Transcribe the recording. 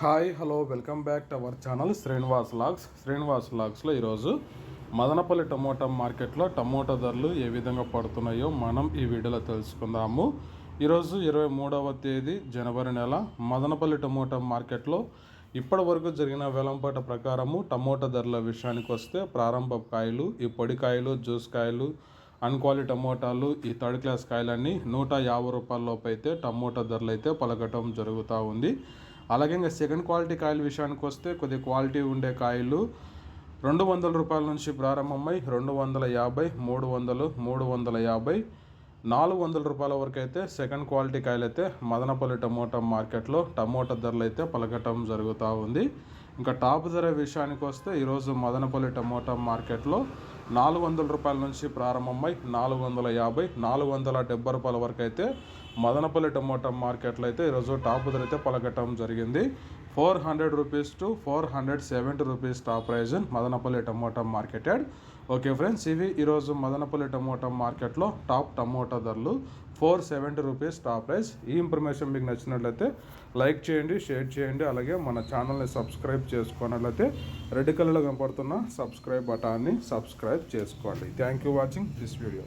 Hi hello welcome back to our channel Srinivas లాగ్స్లో ఈరోజు Madanapalle tomato మార్కెట్లో టమోటా ధరలు ఏ విధంగా పడుతున్నాయో మనం ఈ వీడియోలో తెలుసుకుందాము. ఈరోజు 23వ తేదీ జనవరి నెల మదనపల్లి టమోటా మార్కెట్లో ఇప్పటి వరకు జరిగిన వేలంపాట ప్రకారము టమోటా ధరల విషయానికి వస్తే ప్రారంభ కాయలు, ఈ పొడి కాయలు, జ్యూస్ కాయలు, అన్క్వాలిటీ టమోటాలు, ఈ థర్డ్ క్లాస్ కాయలన్నీ 150 రూపాయల లోపు అయితే టమోటా ధరలు అయితే పలకటం జరుగుతూ ఉంది. అలాగే ఇంకా సెకండ్ క్వాలిటీ కాయల విషయానికి వస్తే కొద్ది క్వాలిటీ ఉండే కాయలు 200 రూపాయల నుంచి ప్రారంభమై 250, 300, 350, 400 రూపాయల వరకు అయితే సెకండ్ క్వాలిటీ కాయలు అయితే మదనపల్లి టమోటా మార్కెట్లో టమోటా ధరలు అయితే పలకటం జరుగుతూ ఉంది. ఇంకా టాప్ ధర విషయానికి వస్తే ఈరోజు మదనపల్లి టమోటా మార్కెట్లో 400 రూపాయల నుంచి ప్రారంభమై 450, 470 రూపాయల వరకు అయితే మదనపల్లి టమోటా మార్కెట్లో అయితే ఈరోజు టాప్ ధర అయితే పలకటం జరిగింది. 400 rupees to 470 rupees top prize Madanapalle tomato marketed. Okay friends, ఇవి ఈరోజు మదనపల్లి టమోటా మార్కెట్లో టాప్ టమోటా ధరలు 470 రూపీస్ టాప్ ప్రైస్. ఈ ఇన్ఫర్మేషన్ మీకు నచ్చినట్లయితే లైక్ చేయండి, షేర్ చేయండి, అలాగే మన ఛానల్ని సబ్స్క్రైబ్ చేసుకున్నట్లయితే రెడ్ కలర్లో కనపడుతున్న సబ్స్క్రైబ్ బటాన్ని సబ్స్క్రైబ్ చేసుకోండి. Thank you watching this video.